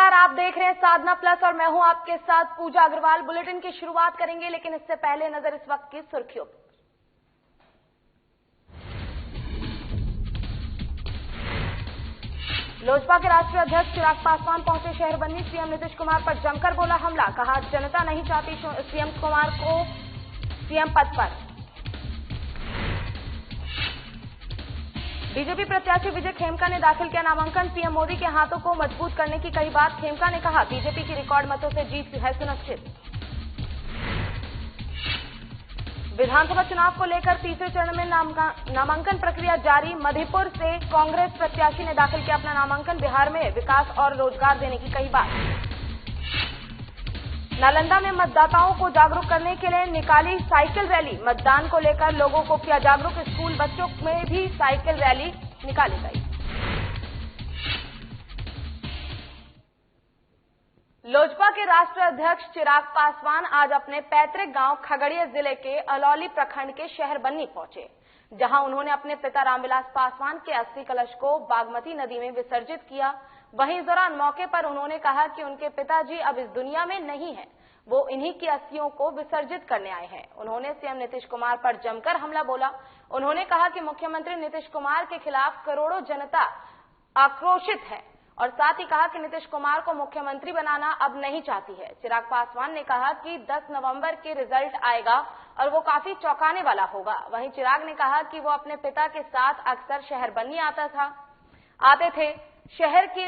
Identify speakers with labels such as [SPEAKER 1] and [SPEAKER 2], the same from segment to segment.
[SPEAKER 1] नमस्कार, आप देख रहे हैं साधना प्लस और मैं हूं आपके साथ पूजा अग्रवाल। बुलेटिन की शुरुआत करेंगे, लेकिन इससे पहले नजर इस वक्त की सुर्खियों पर। लोजपा के राष्ट्रीय अध्यक्ष चिराग पासवान पहुंचे शहर बन्नी। सीएम नीतीश कुमार पर जमकर बोला हमला, कहा जनता नहीं चाहती सीएम कुमार को सीएम पद पर। बीजेपी प्रत्याशी विजय खेमका ने दाखिल किया नामांकन। पीएम मोदी के हाथों को मजबूत करने की कही बात। खेमका ने कहा बीजेपी की रिकॉर्ड मतों से जीत है सुनिश्चित। विधानसभा चुनाव को लेकर तीसरे चरण में नामांकन प्रक्रिया जारी। मधेपुर से कांग्रेस प्रत्याशी ने दाखिल किया अपना नामांकन। बिहार में विकास और रोजगार देने की कही बात। नालंदा में मतदाताओं को जागरूक करने के लिए निकाली साइकिल रैली। मतदान को लेकर लोगों को किया जागरूक। स्कूल बच्चों में भी साइकिल रैली निकाली गई। लोजपा के राष्ट्रीय अध्यक्ष चिराग पासवान आज अपने पैतृक गांव खगड़िया जिले के अलौली प्रखंड के शहर बन्नी पहुंचे, जहां उन्होंने अपने पिता रामविलास पासवान के अस्थि कलश को बागमती नदी में विसर्जित किया। वहीं इस दौरान मौके पर उन्होंने कहा कि उनके पिताजी अब इस दुनिया में नहीं हैं, वो इन्हीं की अस्थियों को विसर्जित करने आए हैं। उन्होंने सीएम नीतीश कुमार पर जमकर हमला बोला। उन्होंने कहा कि मुख्यमंत्री नीतीश कुमार के खिलाफ करोड़ों जनता आक्रोशित है और साथ ही कहा कि नीतीश कुमार को मुख्यमंत्री बनाना अब नहीं चाहती है। चिराग पासवान ने कहा कि 10 नवंबर के रिजल्ट आएगा और वो काफी चौंकाने वाला होगा। वहीं चिराग ने कहा कि वो अपने पिता के साथ अक्सर शहर बन्नी आते थे। शहर के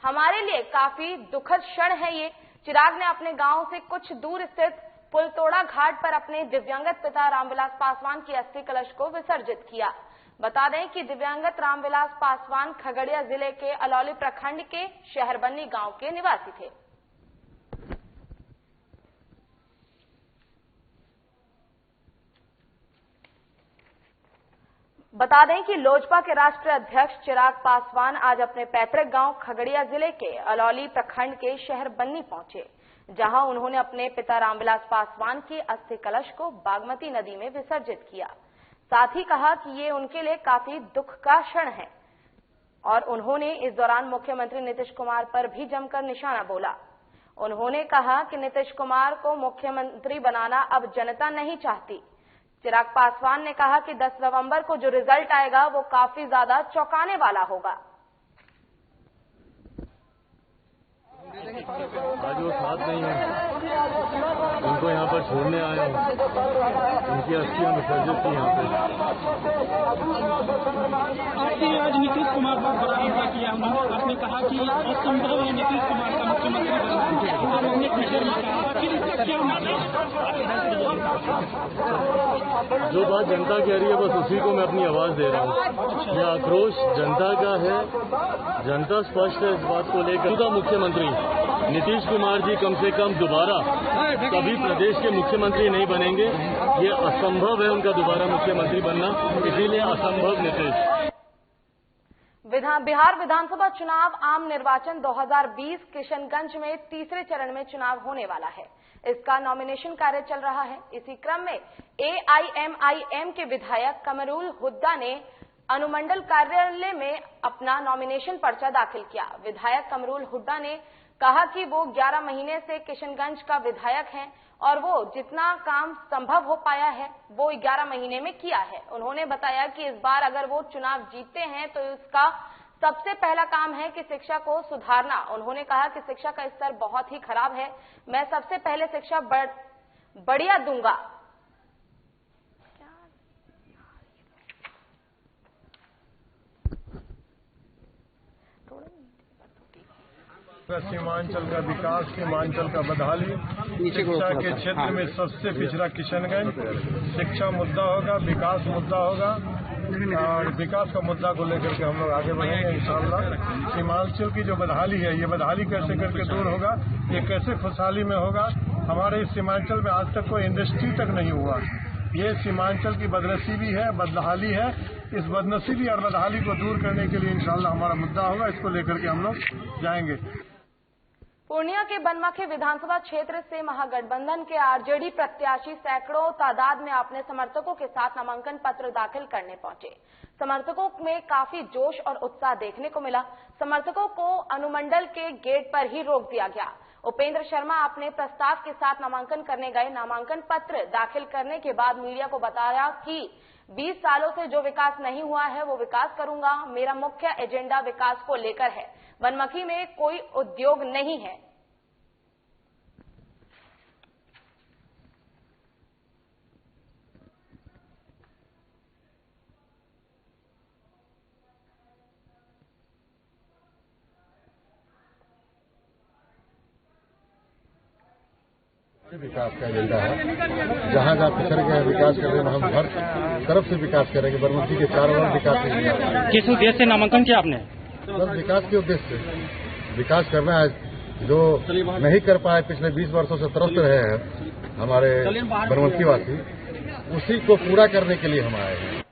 [SPEAKER 1] हमारे लिए काफी दुखद क्षण है ये। चिराग ने अपने गांव से कुछ दूर स्थित पुलतोड़ा घाट पर अपने दिव्यांगत पिता रामविलास पासवान की अस्थि कलश को विसर्जित किया। बता दें कि दिव्यांगत रामविलास पासवान खगड़िया जिले के अलौली प्रखंड के शहर बन्नी गांव के निवासी थे। बता दें कि लोजपा के राष्ट्रीय अध्यक्ष चिराग पासवान आज अपने पैतृक गांव खगड़िया जिले के अलौली प्रखंड के शहर बन्नी पहुंचे, जहां उन्होंने अपने पिता रामविलास पासवान की अस्थि कलश को बागमती नदी में विसर्जित किया। साथ ही कहा कि ये उनके लिए काफी दुख का क्षण है और उन्होंने इस दौरान मुख्यमंत्री नीतीश कुमार पर भी जमकर निशाना बोला। उन्होंने कहा कि नीतीश कुमार को मुख्यमंत्री बनाना अब जनता नहीं चाहती। चिराग पासवान ने कहा कि 10 नवंबर को जो रिजल्ट आएगा वो काफी ज्यादा चौंकाने वाला होगा।
[SPEAKER 2] आज वो साथ नहीं है, उनको यहाँ पर छोड़ने आए हैं, उनकी अस्थियां विसर्जित की यहाँ पे।
[SPEAKER 3] आपने आज नीतीश कुमार पर बड़ा हमला किया, आपने कहा कि असंभव है नीतीश कुमार का मुख्यमंत्री बनना। आपने ट्विटर में कहा, आखिर इसका क्या
[SPEAKER 2] जो बात जनता कह रही है बस उसी को मैं अपनी आवाज दे रहा हूँ। यह आक्रोश जनता का है, जनता स्पष्ट है इस बात को लेकर। मुख्यमंत्री नीतीश कुमार जी कम से कम दोबारा कभी प्रदेश के मुख्यमंत्री नहीं बनेंगे। ये असंभव है उनका दोबारा मुख्यमंत्री बनना, इसीलिए असंभव नीतीश।
[SPEAKER 1] बिहार विधानसभा चुनाव आम निर्वाचन 2020 किशनगंज में तीसरे चरण में चुनाव होने वाला है। इसका नॉमिनेशन कार्य चल रहा है। इसी क्रम में AIMIM के विधायक कमरुल हुड्डा ने अनुमंडल कार्यालय में अपना नॉमिनेशन पर्चा दाखिल किया। विधायक कमरुल हुड्डा ने कहा कि वो 11 महीने से किशनगंज का विधायक हैं और वो जितना काम संभव हो पाया है वो 11 महीने में किया है। उन्होंने बताया कि इस बार अगर वो चुनाव जीतते हैं तो इसका सबसे पहला काम है कि शिक्षा को सुधारना। उन्होंने कहा कि शिक्षा का स्तर बहुत ही खराब है, मैं सबसे पहले शिक्षा बढ़िया दूंगा।
[SPEAKER 4] सीमांचल का विकास, सीमांचल का बदहाली, शिक्षा के क्षेत्र में सबसे पिछड़ा किशनगंज, शिक्षा मुद्दा होगा, विकास मुद्दा होगा और विकास का मुद्दा को लेकर के हम लोग आगे बढ़ेंगे इंशाअल्लाह। सीमांचल की जो बदहाली है, ये बदहाली कैसे करके दूर होगा, ये कैसे खुशहाली में होगा। हमारे इस सीमांचल में आज तक कोई इंडस्ट्री तक नहीं हुआ। ये सीमांचल की बदनसीबी है, बदहाली है। इस बदनसीबी और बदहाली को दूर करने के लिए इंशाअल्लाह हमारा मुद्दा होगा, इसको लेकर के हम लोग जाएंगे।
[SPEAKER 1] पूर्णिया के बनमखे विधानसभा क्षेत्र से महागठबंधन के आरजेडी प्रत्याशी सैकड़ों तादाद में अपने समर्थकों के साथ नामांकन पत्र दाखिल करने पहुंचे। समर्थकों में काफी जोश और उत्साह देखने को मिला। समर्थकों को अनुमंडल के गेट पर ही रोक दिया गया। उपेंद्र शर्मा अपने प्रस्ताव के साथ नामांकन करने गए। नामांकन पत्र दाखिल करने के बाद मीडिया को बताया कि 20 सालों से जो विकास नहीं हुआ है वो विकास करूंगा। मेरा मुख्य एजेंडा विकास को लेकर है। बनमखी में कोई उद्योग नहीं है।
[SPEAKER 5] विकास का एजेंडा है। जहाँ जहाँ पिछड़ गए विकास कर रहे हैं, हम हर तरफ से विकास करेंगे। बनमखी के चारों ओर विकास करेंगे।
[SPEAKER 3] किस उद्देश्य से नामांकन किया आपने?
[SPEAKER 5] बस विकास के उद्देश्य से विकास करना है। जो नहीं कर पाए पिछले 20 वर्षों से तरस रहे हैं हमारे बनमखी वासी, उसी को पूरा करने के लिए हम आए हैं।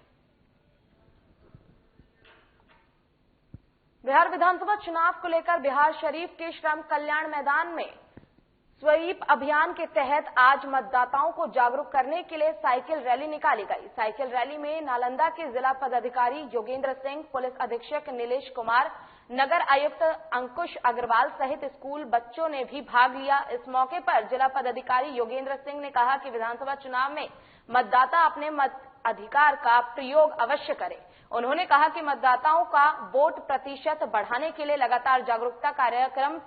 [SPEAKER 1] बिहार विधानसभा चुनाव को लेकर बिहार शरीफ के श्रम कल्याण मैदान में स्वीप अभियान के तहत आज मतदाताओं को जागरूक करने के लिए साइकिल रैली निकाली गई। साइकिल रैली में नालंदा के जिला पदाधिकारी योगेंद्र सिंह, पुलिस अधीक्षक नीलेश कुमार, नगर आयुक्त अंकुश अग्रवाल सहित स्कूल बच्चों ने भी भाग लिया। इस मौके पर जिला पदाधिकारी योगेंद्र सिंह ने कहा कि विधानसभा चुनाव में मतदाता अपने मत अधिकार का प्रयोग अवश्य करें। उन्होंने कहा कि मतदाताओं का वोट प्रतिशत बढ़ाने के लिए लगातार जागरूकता कार्यक्रम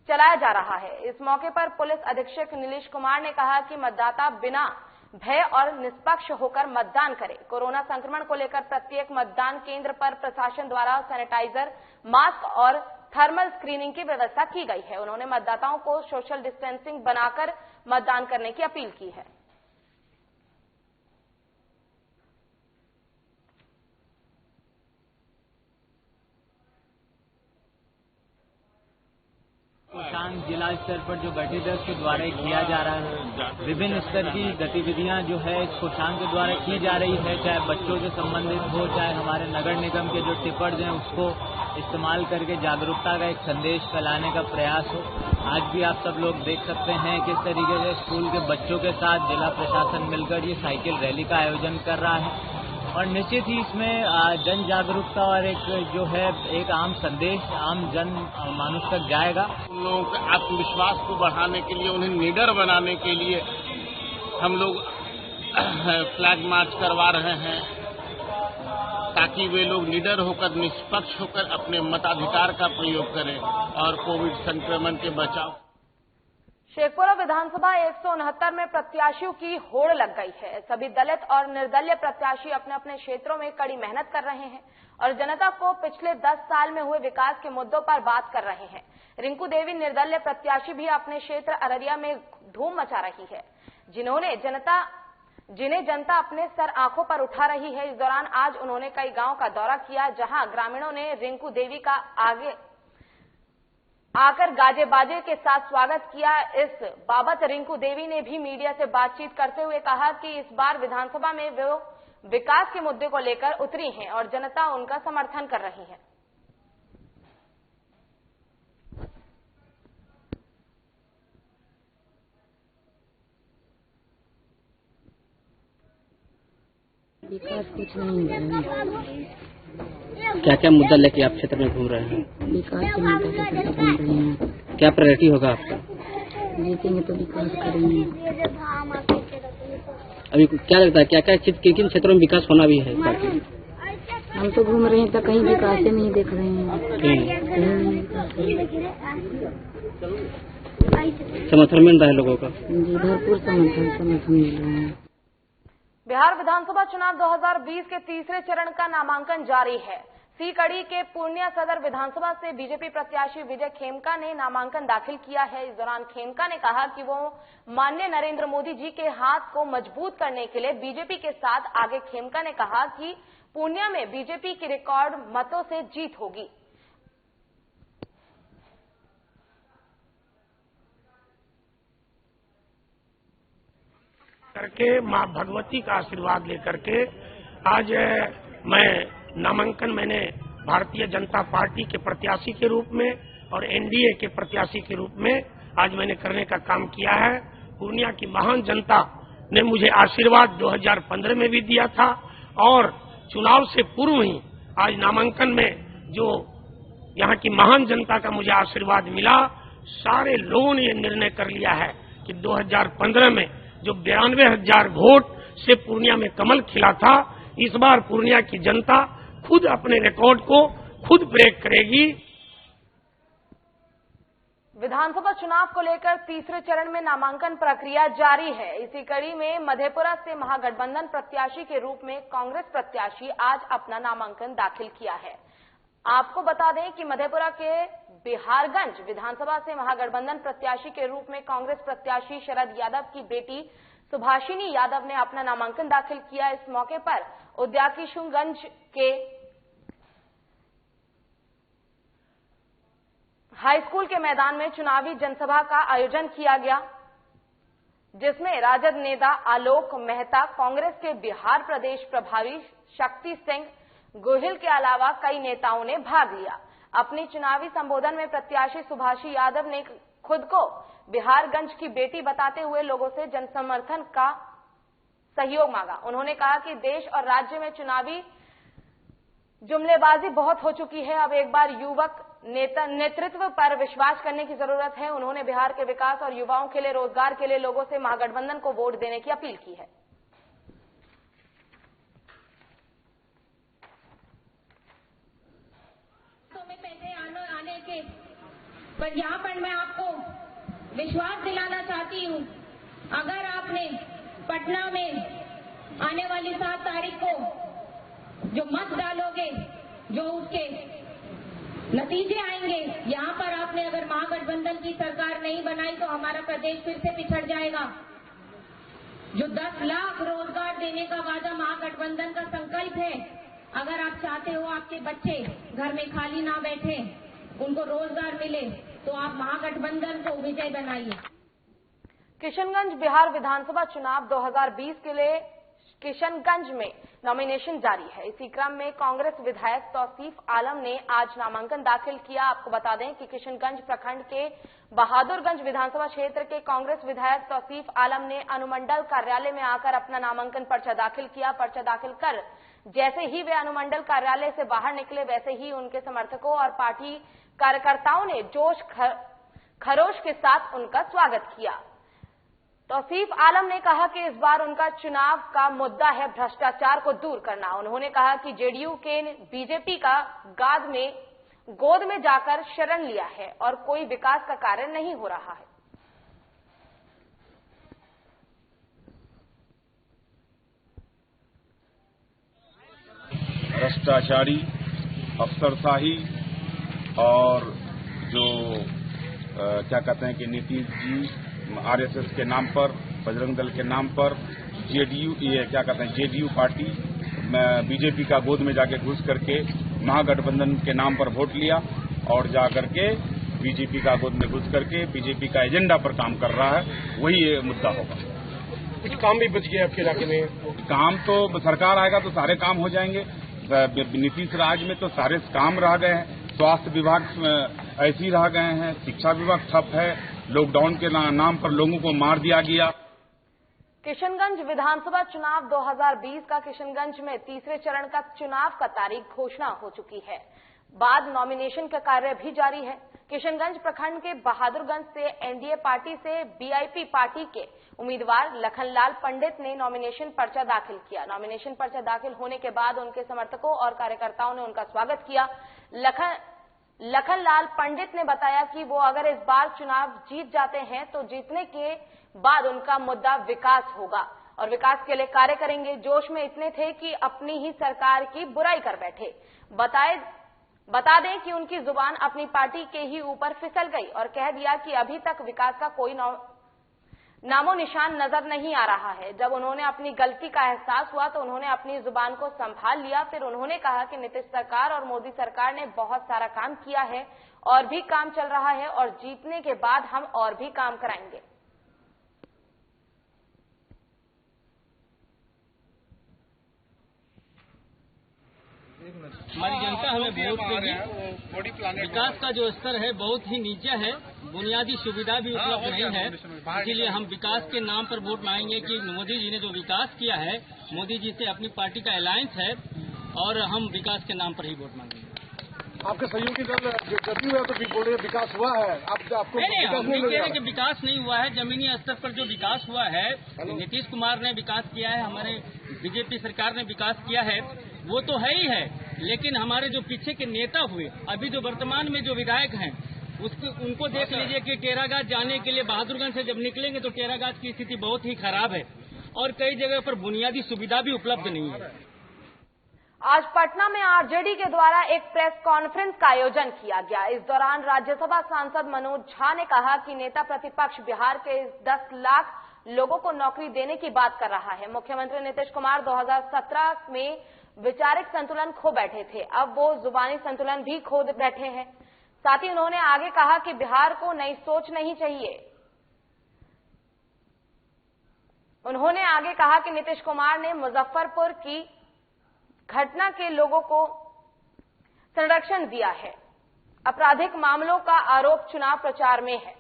[SPEAKER 1] चलाया जा रहा है। इस मौके पर पुलिस अधीक्षक नीलेश कुमार ने कहा कि मतदाता बिना भय और निष्पक्ष होकर मतदान करें। कोरोना संक्रमण को लेकर प्रत्येक मतदान केंद्र पर प्रशासन द्वारा सैनिटाइजर, मास्क और थर्मल स्क्रीनिंग की व्यवस्था की गई है। उन्होंने मतदाताओं को सोशल डिस्टेंसिंग बनाकर मतदान करने की अपील की है।
[SPEAKER 6] कोषांग जिला स्तर पर जो गठित है उसके द्वारा किया जा रहा है। विभिन्न स्तर की गतिविधियां जो है इस कोषांग के द्वारा की जा रही है, चाहे बच्चों से संबंधित हो, चाहे हमारे नगर निगम के जो टिपर्स हैं उसको इस्तेमाल करके जागरूकता का एक संदेश फैलाने का प्रयास हो। आज भी आप सब लोग देख सकते हैं किस तरीके से स्कूल के बच्चों के साथ जिला प्रशासन मिलकर ये साइकिल रैली का आयोजन कर रहा है और निश्चित ही इसमें जन जागरूकता और एक जो है एक आम संदेश आम जन मानुष तक जाएगा।
[SPEAKER 7] उन लोगों के आत्मविश्वास को बढ़ाने के लिए, उन्हें निडर बनाने के लिए हम लोग फ्लैग मार्च करवा रहे हैं ताकि वे लोग निडर होकर, निष्पक्ष होकर अपने मताधिकार का प्रयोग करें और कोविड संक्रमण के बचाव।
[SPEAKER 1] शेखपुरा विधानसभा 169 में प्रत्याशियों की होड़ लग गई है। सभी दलित और निर्दलीय प्रत्याशी अपने अपने क्षेत्रों में कड़ी मेहनत कर रहे हैं और जनता को पिछले 10 साल में हुए विकास के मुद्दों पर बात कर रहे हैं। रिंकू देवी निर्दलीय प्रत्याशी भी अपने क्षेत्र अररिया में धूम मचा रही है, जिन्हें जनता अपने सर आंखों पर उठा रही है। इस दौरान आज उन्होंने कई गांव का दौरा किया, जहां ग्रामीणों ने रिंकू देवी का आगे आकर गाजे बाजे के साथ स्वागत किया। इस बाबत रिंकू देवी ने भी मीडिया से बातचीत करते हुए कहा कि इस बार विधानसभा में वो विकास के मुद्दे को लेकर उतरी हैं और जनता उनका समर्थन कर रही है।
[SPEAKER 8] विकास कुछ नहीं है।
[SPEAKER 9] क्या क्या मुद्दा लेके आप क्षेत्र में घूम रहे हैं?
[SPEAKER 8] विकास के मुद्दे लेकर घूम रहे हैं।
[SPEAKER 9] क्या प्रायोरिटी होगा आपका?
[SPEAKER 8] जीतेंगे तो विकास करेंगे।
[SPEAKER 9] अभी क्या लगता है क्या क्या किन क्षेत्रों में विकास होना भी है?
[SPEAKER 8] हम तो घूम रहे हैं तो कहीं विकास ही नहीं देख रहे हैं।
[SPEAKER 9] समर्थन मिल रहा है लोगों का?
[SPEAKER 8] जी भरपूर समर्थन मिल रहा है।
[SPEAKER 1] बिहार विधानसभा चुनाव 2020 के तीसरे चरण का नामांकन जारी है। सीकड़ी के पूर्णिया सदर विधानसभा से बीजेपी प्रत्याशी विजय खेमका ने नामांकन दाखिल किया है। इस दौरान खेमका ने कहा कि वो माननीय नरेंद्र मोदी जी के हाथ को मजबूत करने के लिए बीजेपी के साथ आगे। खेमका ने कहा कि पूर्णिया में बीजेपी की रिकॉर्ड मतों से जीत होगी।
[SPEAKER 10] करके मां भगवती का आशीर्वाद लेकर के आज मैं नामांकन मैंने भारतीय जनता पार्टी के प्रत्याशी के रूप में और एनडीए के प्रत्याशी के रूप में आज मैंने करने का काम किया है। पूर्णिया की महान जनता ने मुझे आशीर्वाद 2015 में भी दिया था और चुनाव से पूर्व ही आज नामांकन में जो यहाँ की महान जनता का मुझे आशीर्वाद मिला, सारे लोगों ने ये निर्णय कर लिया है कि 2015 में जो 92,000 वोट से पूर्णिया में कमल खिला था, इस बार पूर्णिया की जनता खुद अपने रिकॉर्ड को खुद ब्रेक करेगी।
[SPEAKER 1] विधानसभा चुनाव को लेकर तीसरे चरण में नामांकन प्रक्रिया जारी है। इसी कड़ी में मधेपुरा से महागठबंधन प्रत्याशी के रूप में कांग्रेस प्रत्याशी आज अपना नामांकन दाखिल किया है। आपको बता दें कि मधेपुरा के बिहारगंज विधानसभा से महागठबंधन प्रत्याशी के रूप में कांग्रेस प्रत्याशी शरद यादव की बेटी सुभाषिनी यादव ने अपना नामांकन दाखिल किया। इस मौके पर उद्याकिशुनगंज के हाई स्कूल के मैदान में चुनावी जनसभा का आयोजन किया गया, जिसमें राजद नेता आलोक मेहता, कांग्रेस के बिहार प्रदेश प्रभारी शक्ति सिंह गोहिल के अलावा कई नेताओं ने भाग लिया। अपनी चुनावी संबोधन में प्रत्याशी सुभाषी यादव ने खुद को बिहारगंज की बेटी बताते हुए लोगों से जनसमर्थन का सहयोग मांगा। उन्होंने कहा कि देश और राज्य में चुनावी जुमलेबाजी बहुत हो चुकी है, अब एक बार युवक नेतृत्व पर विश्वास करने की जरूरत है। उन्होंने बिहार के विकास और युवाओं के लिए रोजगार के लिए लोगों से महागठबंधन को वोट देने की अपील की है।
[SPEAKER 11] में पैसे आने के पर यहाँ पर मैं आपको विश्वास दिलाना चाहती हूँ, अगर आपने पटना में आने वाली 7 तारीख को जो मत डालोगे, जो उसके नतीजे आएंगे, यहाँ पर आपने अगर महागठबंधन की सरकार नहीं बनाई तो हमारा प्रदेश फिर से पिछड़ जाएगा। जो 10 लाख रोजगार देने का वादा महागठबंधन का संकल्प है, अगर आप चाहते हो आपके बच्चे घर में खाली ना बैठे, उनको रोजगार मिले, तो आप महागठबंधन को विजय बनाइए।
[SPEAKER 1] किशनगंज बिहार विधानसभा चुनाव 2020 के लिए किशनगंज में नॉमिनेशन जारी है। इसी क्रम में कांग्रेस विधायक तौसीफ आलम ने आज नामांकन दाखिल किया। आपको बता दें कि किशनगंज प्रखंड के बहादुरगंज विधानसभा क्षेत्र के कांग्रेस विधायक तौसीफ आलम ने अनुमंडल कार्यालय में आकर अपना नामांकन पर्चा दाखिल किया। पर्चा दाखिल कर जैसे ही वे अनुमंडल कार्यालय से बाहर निकले, वैसे ही उनके समर्थकों और पार्टी कार्यकर्ताओं ने जोश खरोश के साथ उनका स्वागत किया। तौसीफ आलम ने कहा कि इस बार उनका चुनाव का मुद्दा है भ्रष्टाचार को दूर करना। उन्होंने कहा कि जेडीयू के बीजेपी का गोद में जाकर शरण लिया है और कोई विकास का कार्य नहीं हो रहा है।
[SPEAKER 12] भ्रष्टाचारी, अफसरशाही और जो क्या कहते हैं कि नीतीश जी आरएसएस के नाम पर, बजरंग दल के नाम पर जेडीयू जेडीयू पार्टी बीजेपी का गोद में जाके घुस करके महागठबंधन के नाम पर वोट लिया और जाकर के बीजेपी का गोद में घुस करके बीजेपी का एजेंडा पर काम कर रहा है। वही ये मुद्दा होगा।
[SPEAKER 10] कुछ काम भी बच गया आपके इलाके में?
[SPEAKER 12] काम तो सरकार आएगा तो सारे काम हो जाएंगे। नीतीश राज में तो सारे काम रह गए हैं। स्वास्थ्य विभाग ऐसे ही रह गए हैं, शिक्षा विभाग ठप है, लॉकडाउन के नाम पर लोगों को मार दिया गया।
[SPEAKER 1] किशनगंज विधानसभा चुनाव 2020 का किशनगंज में तीसरे चरण का चुनाव का तारीख घोषणा हो चुकी है। बाद नॉमिनेशन का कार्य भी जारी है। किशनगंज प्रखंड के बहादुरगंज से एनडीए पार्टी से बीआईपी पार्टी के उम्मीदवार लखनलाल पंडित ने नॉमिनेशन पर्चा दाखिल किया। नॉमिनेशन पर्चा दाखिल होने के बाद उनके समर्थकों और कार्यकर्ताओं ने उनका स्वागत किया। लखनलाल पंडित ने बताया कि वो अगर इस बार चुनाव जीत जाते हैं तो जीतने के बाद उनका मुद्दा विकास होगा और विकास के लिए कार्य करेंगे। जोश में इतने थे कि अपनी ही सरकार की बुराई कर बैठे। बता दें कि उनकी जुबान अपनी पार्टी के ही ऊपर फिसल गई और कह दिया कि अभी तक विकास का कोई नामो निशान नजर नहीं आ रहा है। जब उन्होंने अपनी गलती का एहसास हुआ तो उन्होंने अपनी जुबान को संभाल लिया। फिर उन्होंने कहा कि नीतीश सरकार और मोदी सरकार ने बहुत सारा काम किया है और भी काम चल रहा है और जीतने के बाद हम और भी काम कराएंगे।
[SPEAKER 13] हमारी जनता हमें वोट देगी। विकास का जो स्तर है बहुत ही नीचे है, बुनियादी सुविधा भी उपलब्ध नहीं है, इसीलिए हम विकास के नाम पर वोट मांगेंगे कि मोदी जी ने जो विकास किया है, मोदी जी से अपनी पार्टी का अलायंस है और हम विकास के नाम पर ही वोट मांगेंगे।
[SPEAKER 4] आपके सहयोगी दल जदयू है तो बोल रहे विकास हुआ है, आपको
[SPEAKER 13] हम नहीं कह रहे कि विकास नहीं हुआ है। जमीनी स्तर पर जो विकास हुआ है, नीतीश कुमार ने विकास किया है, हमारे बीजेपी सरकार ने विकास किया है, वो तो है ही है, लेकिन हमारे जो पीछे के नेता हुए, अभी जो वर्तमान में जो विधायक हैं, उनको देख लीजिए कि टेरागाछ जाने के लिए बहादुरगंज से जब निकलेंगे तो टेरागाछ की स्थिति बहुत ही खराब है और कई जगह पर बुनियादी सुविधा भी उपलब्ध नहीं है।
[SPEAKER 1] आज पटना में आरजेडी के द्वारा एक प्रेस कॉन्फ्रेंस का आयोजन किया गया। इस दौरान राज्यसभा सांसद मनोज झा ने कहा कि नेता प्रतिपक्ष बिहार के 10 लाख लोगों को नौकरी देने की बात कर रहा है। मुख्यमंत्री नीतीश कुमार 2017 में वैचारिक संतुलन खो बैठे थे, अब वो जुबानी संतुलन भी खो बैठे हैं। साथ ही उन्होंने आगे कहा कि बिहार को नई सोच नहीं चाहिए। उन्होंने आगे कहा कि नीतीश कुमार ने मुजफ्फरपुर की घटना के लोगों को संरक्षण दिया है, आपराधिक मामलों का आरोप चुनाव प्रचार में है।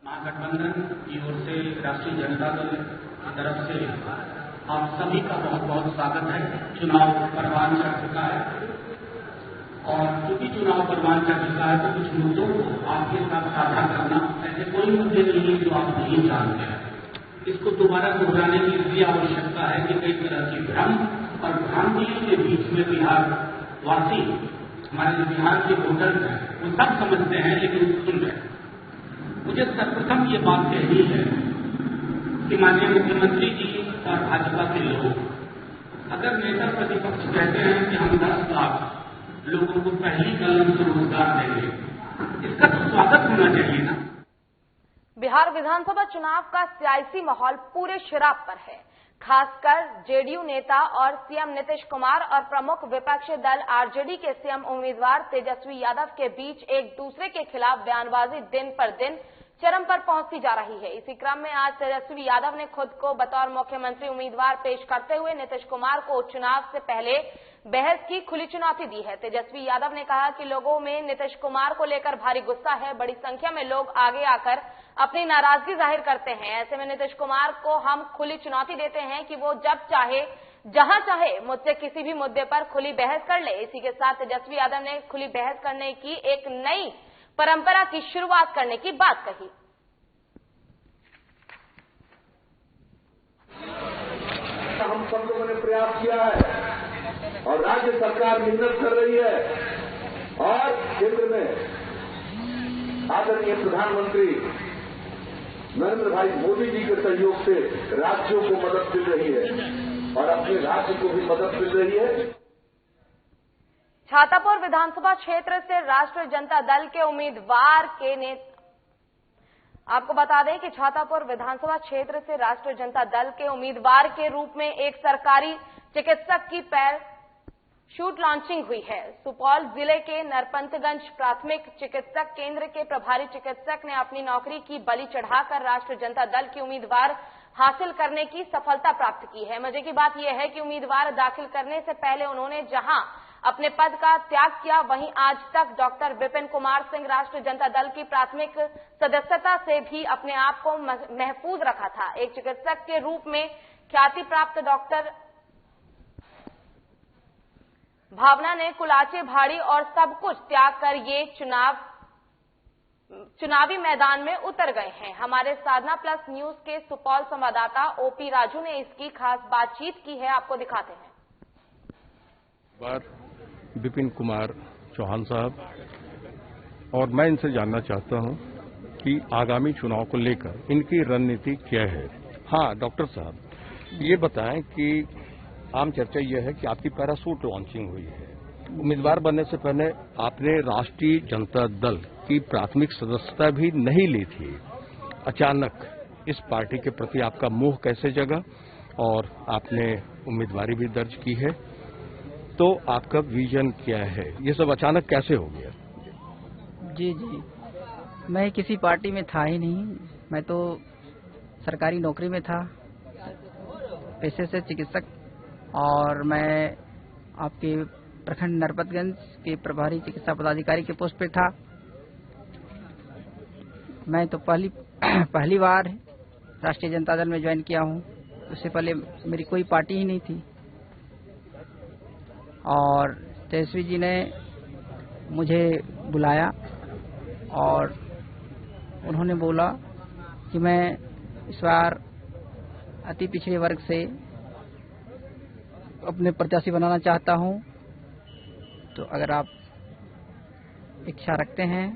[SPEAKER 3] महागठबंधन की ओर से राष्ट्रीय जनता दल की तरफ से आप सभी का बहुत बहुत स्वागत है। चुनाव परवान चढ़ चुका है और चूंकि चुनाव परवान चढ़ चुका है तो कुछ मुद्दों को आपके साथ साझा करना, ऐसे कोई मुद्दे नहीं है जो आप नहीं जानते हैं। इसको दोबारा दोहराने की इसलिए आवश्यकता है कि कई तरह की भ्रम और भ्रांतियों के बीच में बिहार वासी, हमारे जो बिहार के वोटर्स हैं, वो सब समझते हैं लेकिन सुन रहे हैं। मुझे सर्वप्रथम ये बात कहनी है कि माननीय मुख्यमंत्री जी और भाजपा के लोग अगर नेता प्रतिपक्ष कहते हैं कि हम 10 लाख लोगों को पहली कलम से रोजगार देंगे, इसका तो स्वागत होना चाहिए ना।
[SPEAKER 1] बिहार विधानसभा चुनाव का सियासी माहौल पूरे शराब पर है। खासकर जेडीयू नेता और सीएम नीतीश कुमार और प्रमुख विपक्षी दल आरजेडी के सीएम उम्मीदवार तेजस्वी यादव के बीच एक दूसरे के खिलाफ बयानबाजी दिन पर दिन चरम पर पहुंचती जा रही है। इसी क्रम में आज तेजस्वी यादव ने खुद को बतौर मुख्यमंत्री उम्मीदवार पेश करते हुए नीतीश कुमार को चुनाव से पहले बहस की खुली चुनौती दी है। तेजस्वी यादव ने कहा कि लोगों में नीतीश कुमार को लेकर भारी गुस्सा है, बड़ी संख्या में लोग आगे आकर अपनी नाराजगी जाहिर करते हैं। ऐसे में नीतीश कुमार को हम खुली चुनौती देते हैं कि वो जब चाहे जहां चाहे मुझसे किसी भी मुद्दे पर खुली बहस कर ले। इसी के साथ तेजस्वी यादव ने खुली बहस करने की एक नई परंपरा की शुरुआत करने की बात कही।
[SPEAKER 14] हम सब लोगों ने प्रयास किया है और राज्य सरकार मेहनत कर रही है और केंद्र में आदरणीय प्रधानमंत्री नरेंद्र भाई मोदी जी के सहयोग से राज्यों को मदद मिल रही है और अपने राज्य को भी मदद मिल रही है।
[SPEAKER 1] छातापुर विधानसभा क्षेत्र से राष्ट्रीय जनता दल के उम्मीदवार के आपको बता दें कि छातापुर विधानसभा क्षेत्र से राष्ट्रीय जनता दल के उम्मीदवार के रूप में एक सरकारी चिकित्सक की पैराशूट लॉन्चिंग हुई है। सुपौल जिले के नरपंतगंज प्राथमिक चिकित्सक केंद्र के प्रभारी चिकित्सक ने अपनी नौकरी की बलि चढ़ाकर राष्ट्रीय जनता दल की उम्मीदवार हासिल करने की सफलता प्राप्त की है। मजे की बात यह है कि उम्मीदवार दाखिल करने से पहले उन्होंने जहां अपने पद का त्याग किया, वहीं आज तक डॉक्टर विपिन कुमार सिंह राष्ट्रीय जनता दल की प्राथमिक सदस्यता से भी अपने आप को महफूज रखा था। एक चिकित्सक के रूप में ख्याति प्राप्त डॉक्टर भावना ने कुलाचे भाड़ी और सब कुछ त्याग कर ये चुनावी मैदान में उतर गए हैं। हमारे साधना प्लस न्यूज के सुपौल संवाददाता ओपी राजू ने इसकी खास बातचीत की है, आपको दिखाते हैं।
[SPEAKER 15] विपिन कुमार चौहान साहब और मैं इनसे जानना चाहता हूं कि आगामी चुनाव को लेकर इनकी रणनीति क्या है। हाँ डॉक्टर साहब, ये बताएं कि आम चर्चा यह है कि आपकी पैराशूट लॉन्चिंग हुई है। उम्मीदवार बनने से पहले आपने राष्ट्रीय जनता दल की प्राथमिक सदस्यता भी नहीं ली थी। अचानक इस पार्टी के प्रति आपका मोह कैसे जगा और आपने उम्मीदवारी भी दर्ज की है, तो आपका विजन क्या है? ये सब अचानक कैसे हो गया?
[SPEAKER 16] जी, मैं किसी पार्टी में था ही नहीं, मैं तो सरकारी नौकरी में था, पेशे से चिकित्सक, और मैं आपके प्रखंड नरपतगंज के प्रभारी चिकित्सा पदाधिकारी के पोस्ट पे था। मैं तो पहली बार राष्ट्रीय जनता दल में ज्वाइन किया हूँ। उससे पहले मेरी कोई पार्टी ही नहीं थी, और तेजस्वी जी ने मुझे बुलाया और उन्होंने बोला कि मैं इस बार अति पिछड़े वर्ग से अपने प्रत्याशी बनाना चाहता हूं, तो अगर आप इच्छा रखते हैं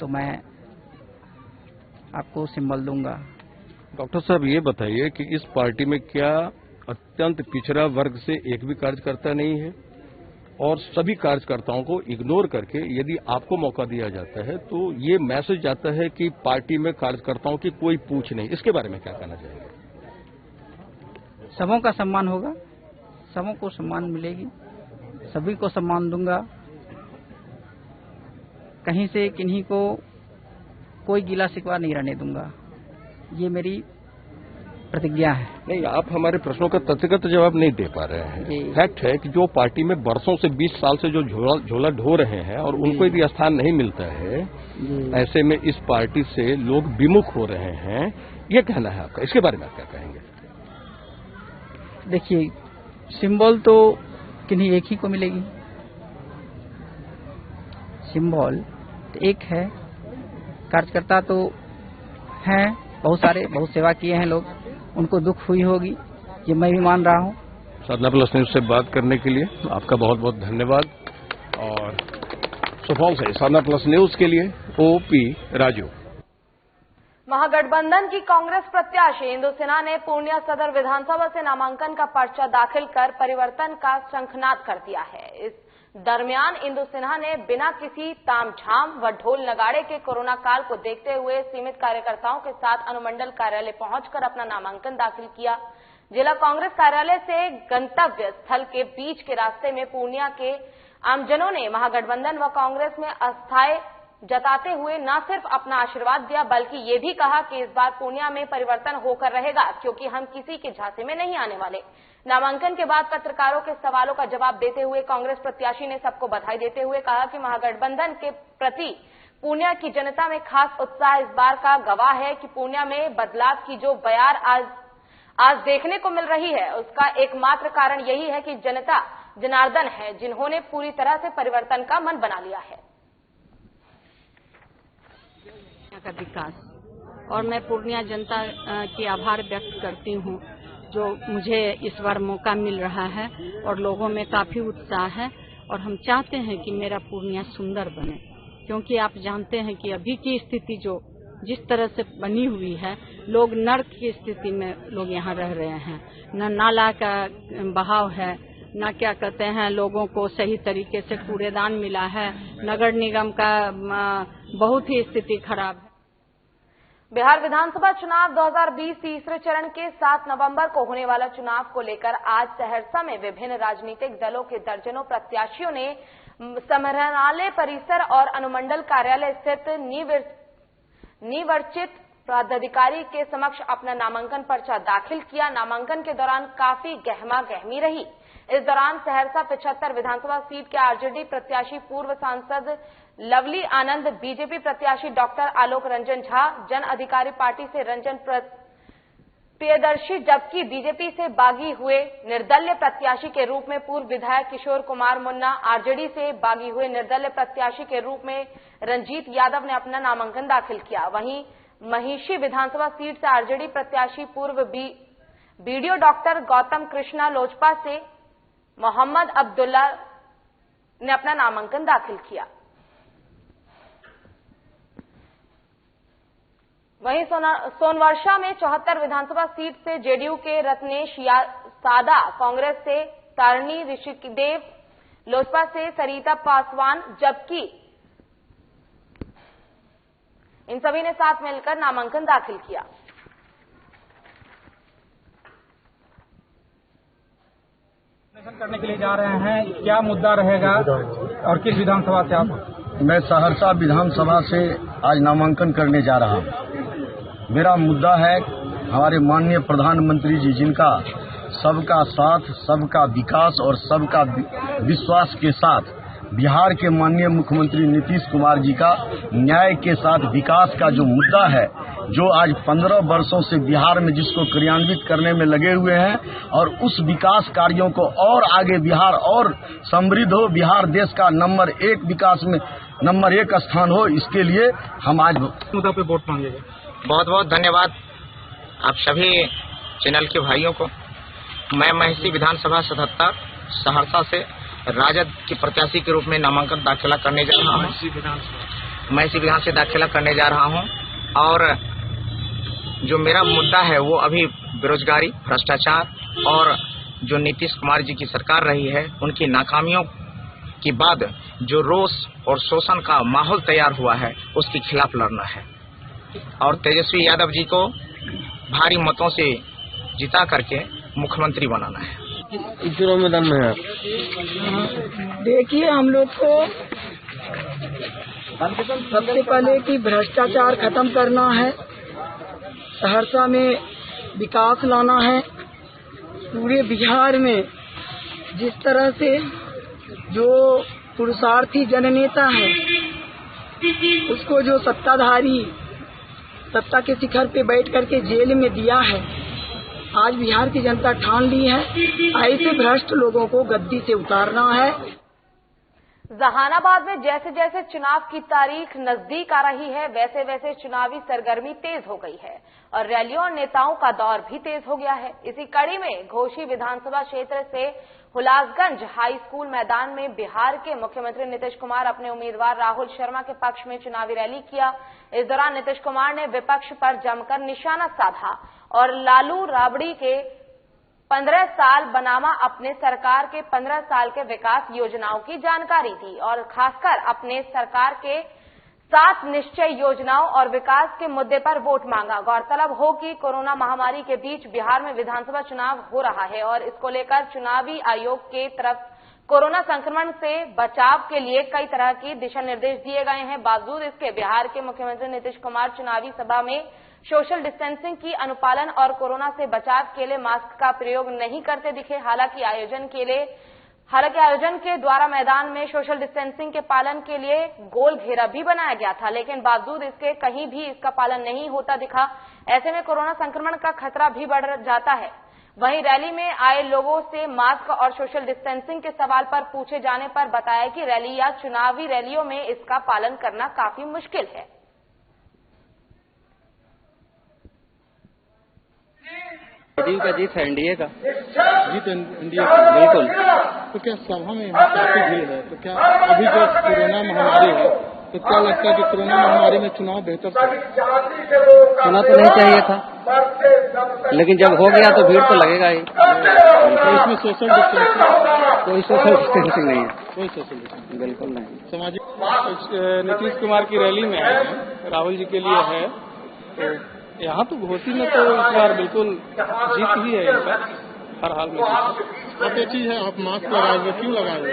[SPEAKER 16] तो मैं आपको सिंबल दूंगा।
[SPEAKER 15] डॉक्टर साहब, ये बताइए कि इस पार्टी में क्या अत्यंत पिछड़ा वर्ग से एक भी कार्यकर्ता नहीं है, और सभी कार्यकर्ताओं को इग्नोर करके यदि आपको मौका दिया जाता है तो ये मैसेज जाता है कि पार्टी में कार्यकर्ताओं की कोई पूछ नहीं। इसके बारे में क्या कहना चाहेंगे?
[SPEAKER 16] सबों का सम्मान होगा, सबों को सम्मान मिलेगी, सभी को सम्मान दूंगा। कहीं से किन्हीं को कोई गिला शिकवा नहीं रहने दूंगा, ये मेरी प्रतिज्ञा है।
[SPEAKER 15] नहीं, आप हमारे प्रश्नों का तथ्यगत जवाब नहीं दे पा रहे हैं। फैक्ट है कि जो पार्टी में बरसों से 20 साल से जो झोला ढो रहे हैं और उनको यदि स्थान नहीं मिलता है, ऐसे में इस पार्टी से लोग विमुख हो रहे हैं, ये कहना है आपका। इसके बारे में आप क्या कहेंगे?
[SPEAKER 16] देखिए, सिंबल तो किन्हीं एक ही को मिलेगी। सिंबल तो एक है, कार्यकर्ता तो हैं बहुत सारे, बहुत सेवा किए हैं लोग, उनको दुख हुई होगी, ये मैं भी मान रहा हूँ।
[SPEAKER 15] साधना प्लस न्यूज से बात करने के लिए आपका बहुत बहुत धन्यवाद। और सुपौल से साधना प्लस न्यूज के लिए ओपी राजू।
[SPEAKER 1] महागठबंधन की कांग्रेस प्रत्याशी इंदु सिन्हा ने पूर्णिया सदर विधानसभा से नामांकन का पर्चा दाखिल कर परिवर्तन का शंखनाद कर दिया है। इस दरमियान इंदु सिन्हा ने बिना किसी तामझाम व ढोल नगाड़े के कोरोना काल को देखते हुए सीमित कार्यकर्ताओं के साथ अनुमंडल कार्यालय पहुंचकर अपना नामांकन दाखिल किया। जिला कांग्रेस कार्यालय से गंतव्य स्थल के बीच के रास्ते में पूर्णिया के आमजनों ने महागठबंधन व कांग्रेस में अस्थायी जताते हुए न सिर्फ अपना आशीर्वाद दिया, बल्कि ये भी कहा कि इस बार पूर्णिया में परिवर्तन होकर रहेगा, क्योंकि हम किसी के झांसे में नहीं आने वाले। नामांकन के बाद पत्रकारों के सवालों का जवाब देते हुए कांग्रेस प्रत्याशी ने सबको बधाई देते हुए कहा कि महागठबंधन के प्रति पूर्णिया की जनता में खास उत्साह इस बार का गवाह है कि पूर्णिया में बदलाव की जो बयार आज देखने को मिल रही है, उसका एकमात्र कारण यही है कि जनता जनार्दन है, जिन्होंने पूरी तरह से परिवर्तन का मन बना लिया है।
[SPEAKER 17] का विकास, और मैं पूर्णिया जनता की आभार व्यक्त करती हूँ जो मुझे इस बार मौका मिल रहा है, और लोगों में काफी उत्साह है, और हम चाहते हैं कि मेरा पूर्णिया सुंदर बने, क्योंकि आप जानते हैं कि अभी की स्थिति जो जिस तरह से बनी हुई है, लोग नर्क की स्थिति में लोग यहाँ रह रहे हैं। न नाला का बहाव है, न क्या कहते हैं लोगों को सही तरीके से कूड़ेदान मिला है, नगर निगम का बहुत ही स्थिति खराब है।
[SPEAKER 1] बिहार विधानसभा चुनाव 2020 तीसरे चरण के 7 नवंबर को होने वाला चुनाव को लेकर आज सहरसा में विभिन्न राजनीतिक दलों के दर्जनों प्रत्याशियों ने समाहरणालय परिसर और अनुमंडल कार्यालय स्थित निर्वाचित पदाधिकारी के समक्ष अपना नामांकन पर्चा दाखिल किया। नामांकन के दौरान काफी गहमा गहमी रही। इस दौरान सहरसा 75 विधानसभा सीट के आरजेडी प्रत्याशी पूर्व सांसद लवली आनंद, बीजेपी प्रत्याशी डॉक्टर आलोक रंजन झा, जन अधिकारी पार्टी से रंजन प्रियदर्शी, जबकि बीजेपी से बागी हुए निर्दलीय प्रत्याशी के रूप में पूर्व विधायक किशोर कुमार मुन्ना, आरजेडी से बागी हुए निर्दलीय प्रत्याशी के रूप में रंजीत यादव ने अपना नामांकन दाखिल किया। वहीं महिषी विधानसभा सीट से आरजेडी प्रत्याशी पूर्व बीडीओ डॉक्टर गौतम कृष्णा, लोजपा से मोहम्मद अब्दुल्ला ने अपना नामांकन दाखिल किया। वहीं सोनवर्षा में 74 विधानसभा सीट से जेडीयू के रत्नेश सादा, कांग्रेस से तारिणी ऋषिदेव, लोजपा से सरिता पासवान, जबकि इन सभी ने साथ मिलकर नामांकन दाखिल किया।
[SPEAKER 18] करने के लिए जा रहे हैं, क्या मुद्दा रहेगा और किस विधानसभा से आप?
[SPEAKER 19] मैं सहरसा विधानसभा से आज नामांकन करने जा रहा हूं। मेरा मुद्दा है हमारे माननीय प्रधानमंत्री जी जिनका सबका साथ, सबका विकास और सबका विश्वास के साथ बिहार के माननीय मुख्यमंत्री नीतीश कुमार जी का न्याय के साथ विकास का जो मुद्दा है, जो आज 15 वर्षों से बिहार में जिसको क्रियान्वित करने में लगे हुए हैं, और उस विकास कार्यों को और आगे बिहार और समृद्ध हो, बिहार देश का नंबर 1 विकास में नंबर 1 स्थान हो, इसके लिए हम आज
[SPEAKER 18] मुद्दा पे वोट मांगेंगे।
[SPEAKER 20] बहुत बहुत धन्यवाद आप सभी चैनल के भाइयों को। मैं महिषी विधानसभा 77 सहरसा से राजद के प्रत्याशी के रूप में नामांकन दाखिला करने जा रहा हूँ। महिषी विधान से दाखिला करने जा रहा हूँ और जो मेरा मुद्दा है वो अभी बेरोजगारी, भ्रष्टाचार और जो नीतीश कुमार जी की सरकार रही है उनकी नाकामियों के बाद जो रोष और शोषण का माहौल तैयार हुआ है उसके खिलाफ लड़ना है और तेजस्वी यादव जी को भारी मतों से जिता करके मुख्यमंत्री बनाना है।
[SPEAKER 2] इस चुनाव मैदान में है।
[SPEAKER 21] देखिए, हम लोग को सबसे पहले कि भ्रष्टाचार खत्म करना है, सहरसा में विकास लाना है। पूरे बिहार में जिस तरह से जो पुरुषार्थी जननेता है उसको जो सत्ताधारी सत्ता के शिखर पे बैठ करके जेल में दिया है, आज बिहार की जनता ठान ली है ऐसे भ्रष्ट लोगों को गद्दी से उतारना है।
[SPEAKER 1] जहानाबाद में जैसे जैसे चुनाव की तारीख नजदीक आ रही है वैसे वैसे चुनावी सरगर्मी तेज हो गई है और रैलियों और नेताओं का दौर भी तेज हो गया है। इसी कड़ी में घोसी विधानसभा क्षेत्र से हुलासगंज हाई स्कूल मैदान में बिहार के मुख्यमंत्री नीतीश कुमार अपने उम्मीदवार राहुल शर्मा के पक्ष में चुनावी रैली किया। इस दौरान नीतीश कुमार ने विपक्ष पर जमकर निशाना साधा और लालू राबड़ी के 15 साल बनामा अपने सरकार के 15 साल के विकास योजनाओं की जानकारी दी और खासकर अपने सरकार के 7 निश्चय योजनाओं और विकास के मुद्दे पर वोट मांगा। गौरतलब हो कि कोरोना महामारी के बीच बिहार में विधानसभा चुनाव हो रहा है और इसको लेकर चुनावी आयोग के तरफ कोरोना संक्रमण से बचाव के लिए कई तरह की दिशा निर्देश दिए गए हैं। बावजूद इसके बिहार के मुख्यमंत्री नीतीश कुमार चुनावी सभा में सोशल डिस्टेंसिंग की अनुपालन और कोरोना से बचाव के लिए मास्क का प्रयोग नहीं करते दिखे। हालांकि आयोजन के द्वारा मैदान में सोशल डिस्टेंसिंग के पालन के लिए गोल घेरा भी बनाया गया था, लेकिन बावजूद इसके कहीं भी इसका पालन नहीं होता दिखा। ऐसे में कोरोना संक्रमण का खतरा भी बढ़ जाता है। वहीं रैली में आए लोगों से मास्क और सोशल डिस्टेंसिंग के सवाल पर पूछे जाने पर बताया कि रैली या चुनावी रैलियों में इसका पालन करना काफी मुश्किल है।
[SPEAKER 9] का जीत है एनडीए का
[SPEAKER 2] जीत एनडीए का बिल्कुल। तो क्या सभा में काफी भीड़ है, तो क्या अभी जो कोरोना महामारी है तो क्या लगता है कि कोरोना महामारी में चुनाव बेहतर था?
[SPEAKER 9] होना तो नहीं चाहिए था, लेकिन जब हो गया तो भीड़ तो लगेगा ही।
[SPEAKER 2] तो इसमें सोशल डिस्टेंसिंग
[SPEAKER 9] कोई सोशल डिस्टेंसिंग नहीं है,
[SPEAKER 2] कोई सोशल डिस्टेंसिंग
[SPEAKER 9] बिल्कुल नहीं।
[SPEAKER 2] सामाजिक नीतीश कुमार की रैली में है, राहुल जी के लिए है, तो यहाँ तो घोसी में तो इस बार बिल्कुल जीत ही है इनका, हर हाल में। अब ये चीज है, आप मास्क लगाए हुए क्यों लगाए हुए?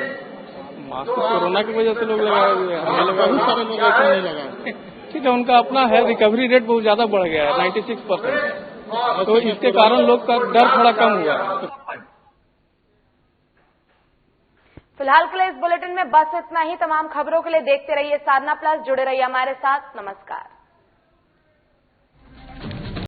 [SPEAKER 2] मास्क कोरोना की वजह से लोग लगाए हुए हैं, बहुत सारे लोग ऐसे नहीं लगाए। ठीक है, उनका अपना है, रिकवरी रेट बहुत ज्यादा बढ़ गया है 96%, तो इसके कारण लोग का डर थोड़ा कम हुआ है।
[SPEAKER 1] फिलहाल के लिए इस बुलेटिन में बस इतना ही। तमाम खबरों के लिए देखते रहिए साधना प्लस, जुड़े रहिए हमारे साथ। नमस्कार।